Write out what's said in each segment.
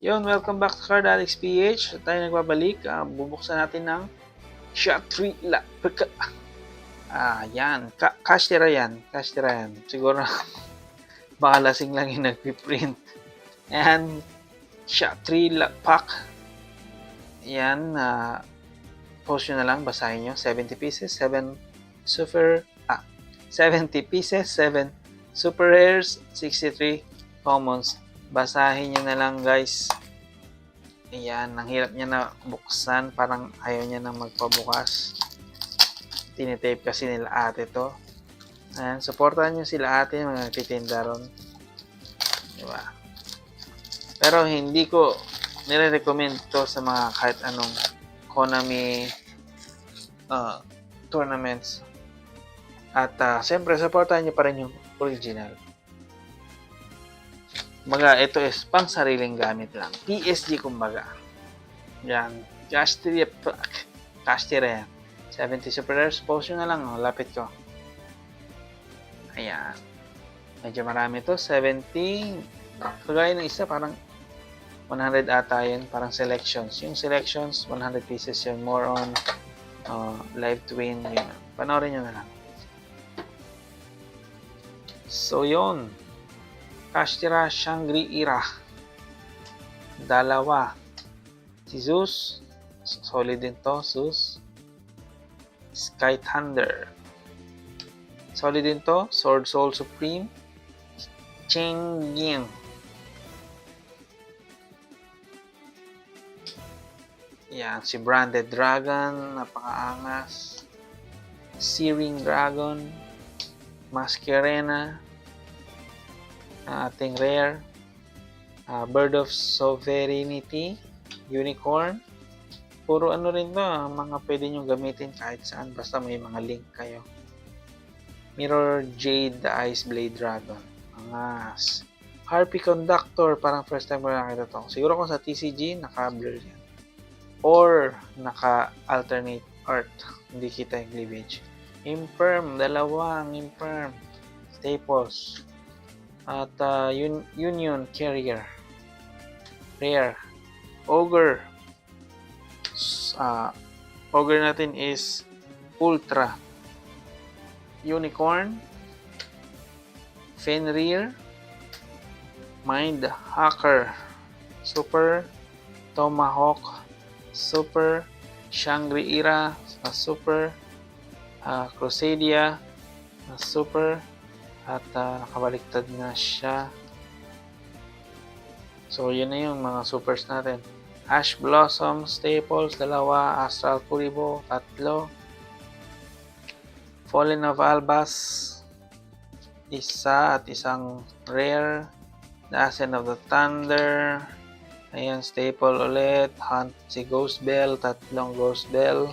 Yun, welcome back to Card Addicts PH. Tayo nagbabalik. Bubuksan natin ng Shatri La. Yan. Cash tira yan. Cash tira yan. Siguro baka lasing lang yung nagpiprint. And Shatri La Pack. Yan. Post nyo na lang. Basahin nyo. 70 pieces. 7 super. 70 pieces. 7 super rares. 63 commons. Basahin nyo na lang, guys. Ayan, ang hirap niya na buksan. Parang ayaw niya na magpabukas. Tinitape kasi nila ate to. Ayan, supportahan nyo sila ate, mga nagtitinda ron. Diba? Pero hindi ko nire-recommend to sa mga kahit anong Konami tournaments. At siyempre, supportahan nyo pa rin yung original. Kumbaga, ito is pang sariling gamit lang. PSG kumbaga. Yan. Cash tira yan. 70 super rares. Post nyo na lang. Lapit ko. Ayan. Medyo marami to. 70. Kagaya ng isa, parang 100 ata yun. Parang selections. Yung selections, 100 pieces yun. More on live twin. Yun. Panoorin nyo na lang. So, yun. Cash tira Shangri-Ira. Dalawa. Si Zeus. Solid din to. Zeus. Sky Thunder. Solid din to. Sword Soul Supreme. Cheng Ying. Yan. Si Branded Dragon. Napakaangas. Searing Dragon. Masquerena. Ating rare. Bird of Sovereignty. Unicorn. Puro ano rin to. Mga pwede nyo gamitin kahit saan. Basta may mga link kayo. Mirror Jade the Ice Blade Dragon. Angas. Harpy Conductor. Parang first time ko nakita to. Siguro kung sa TCG, naka-blur yan. Or naka-alternate art. Hindi kita yung cleavage. Imperm. Dalawang Imperm. Staples. At Union Carrier. Rare. Ogre. Ogre natin is Ultra. Unicorn. Fenrir. Mind Hacker. Super. Tomahawk. Super. Shangri-Ira. Super. Crusadia. Super. At nakabaliktad na siya. So, yun na yung mga supers natin. Ash Blossom, Staples, dalawa. Astral Kuribo, tatlo. Fallen of Albas, isa at isang rare. The Ascent of the Thunder. Ayan, Staple ulit. Hunt si Ghost Bell, tatlong Ghost Bell.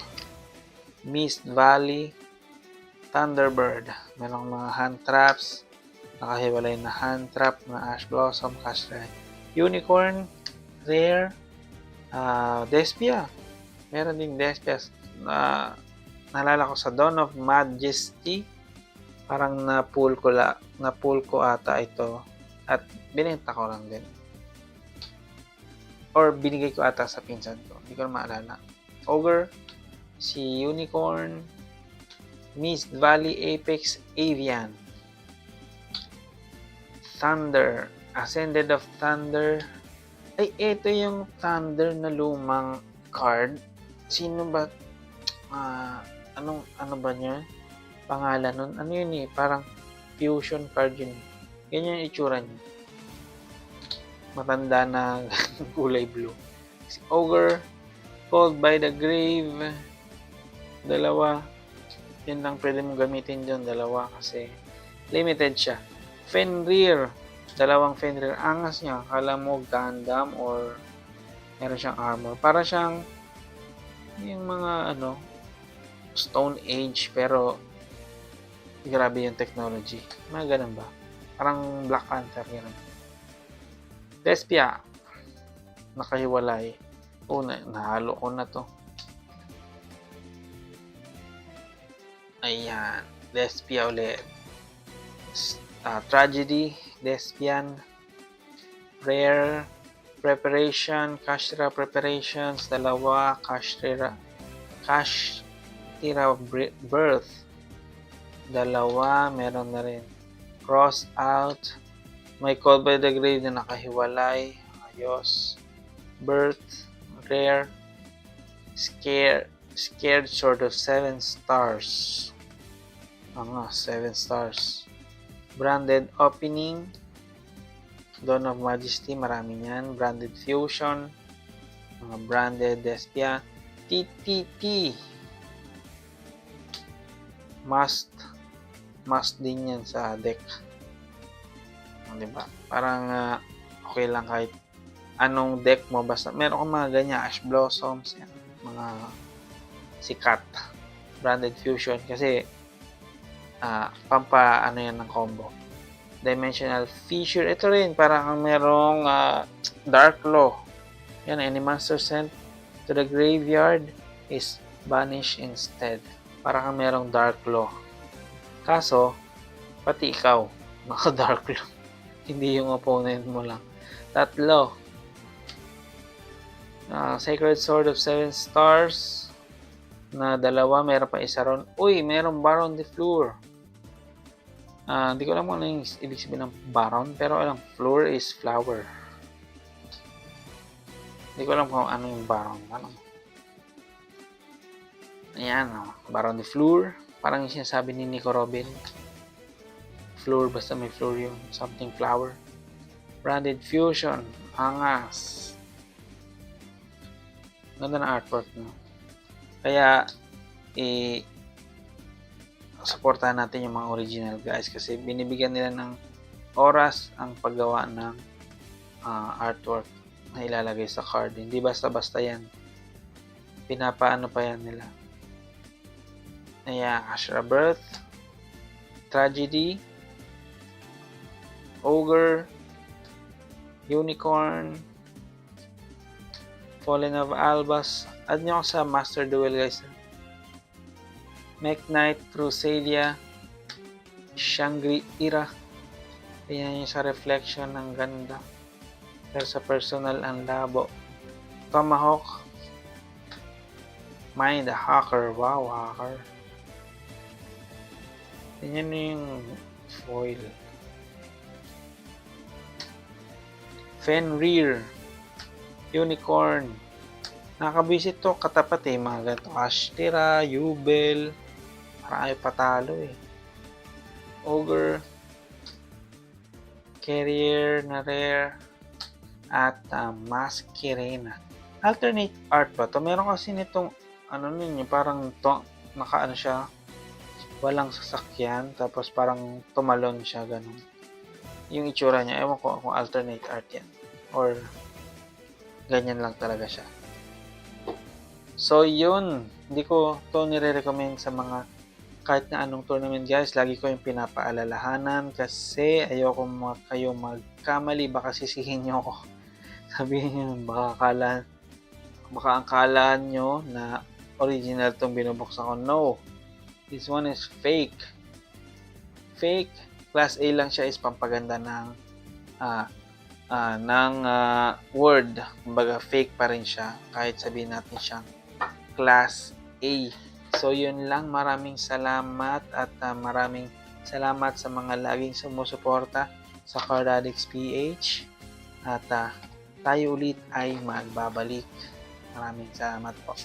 Mist Valley. Thunderbird. Merong mga hand traps. Nakahiwalay na hand trap na Ash Blossom, Cash Ride. Unicorn. Rare. Despia. Meron ding Despia. Naalala ko sa Dawn of Majesty. Parang na-pull ko ata ito. At binenta ko lang din. Or binigay ko ata sa pinsan ko. Hindi ko na maalala. Ogre. Si Unicorn. Mist Valley, Apex, Avian. Thunder. Ascended of Thunder. Ay, ito yung Thunder na lumang card. Sino ba? Ano ba niya? Pangalan nun? Ano yun eh? Parang fusion card yun. Ganyan yung itsura niya. Matanda na kulay blue. Si Ogre. Called by the Grave. Dalawa. Yun lang pwede mong gamitin dyan. Dalawa kasi limited siya. Fenrir. Dalawang Fenrir. Angas niya. Akala mo Gundam or meron siyang armor. Para siyang yung mga Stone Age pero grabe yung technology. Mga ganun ba? Parang Black Panther. Ganun. Despia. Nakahiwalay. Nahalo ko na to. Ayan, Despia ulit. Tragedy, Despian. Rare, Preparation, Kashtira Preparations, dalawa. Kashtira Birth, dalawa. Meron na rin Cross Out, may Called by the Grave na nakahiwalay, ayos. Birth, Rare. Scared sort of 7 stars. 7 stars. Branded Opening, Dawn of Majesty, marami yan. Branded Fusion, mga branded Despia. TTT, must din yan sa deck. Diba? Parang okay lang kahit anong deck mo, basta meron kang mga ganyan, Ash Blossoms, yan, mga sikat. Branded Fusion kasi ano yan ng combo. Dimensional Fissure, ito rin parang merong Dark Law. Yan, any monster sent to the graveyard is banished instead. Parang merong Dark Law. Kaso, pati ikaw naka-Dark Law. Hindi yung opponent mo lang. Tatlo. Sacred Sword of 7 stars na dalawa, meron pa isa ron. Uy, merong Baron de Fleur. Hindi ko alam kung ano yung ibig sabihin ng Baron, pero alam, Fleur is flower. Hindi ko alam kung ano yung Baron. Ayan, Baron de Fleur. Parang yung sinasabi ni Nico Robin. Fleur, basta may Fleur yung something flower. Branded Fusion, angas. Ganda na artwork, no? Kaya, supportahan natin yung mga original guys kasi binibigyan nila ng oras ang paggawa ng artwork na ilalagay sa card. Hindi basta-basta yan. Pinapaano pa yan nila. Ayan, Kashtira Birth, Tragedy, Ogre, Unicorn, Fallen of Albas. Add nyo ako sa Master Duel guys. Mech Knight, Crusadia, Shangri-Ira. Ayan yung sa reflection, ng ganda. Pero sa personal, ang labo. Tomahawk, Mind the Hacker. Wow, hacker. Ayan yung foil. Fenrir, Unicorn. Nakakabisit to, katapat mga ganito. Kashtira, Yubel. Marami patalo Ogre, Carrier na rare, at Masquerena. Alternate art ba to? Meron kasi nitong parang nakaano siya, walang sasakyan, tapos parang tumalon siya, ganun. Yung itsura niya, ewan ko kung alternate art yan or ganyan lang talaga siya. So yun, hindi ko to nire-recommend sa mga kahit na anong tournament guys. Lagi ko yung pinapaalalahanan kasi ayoko kayo magkamali, baka sisihin nyo ako. Sabihin nyo, baka akala nyo na original tong binubuksan ko. No, this one is fake. Class A lang siya, is pampaganda ng word. Kumbaga fake pa rin siya kahit sabihin natin siyang Class A. So yun lang, maraming salamat at maraming salamat sa mga laging sumusuporta sa Card Addicts PH at tayo ulit ay magbabalik. Maraming salamat po.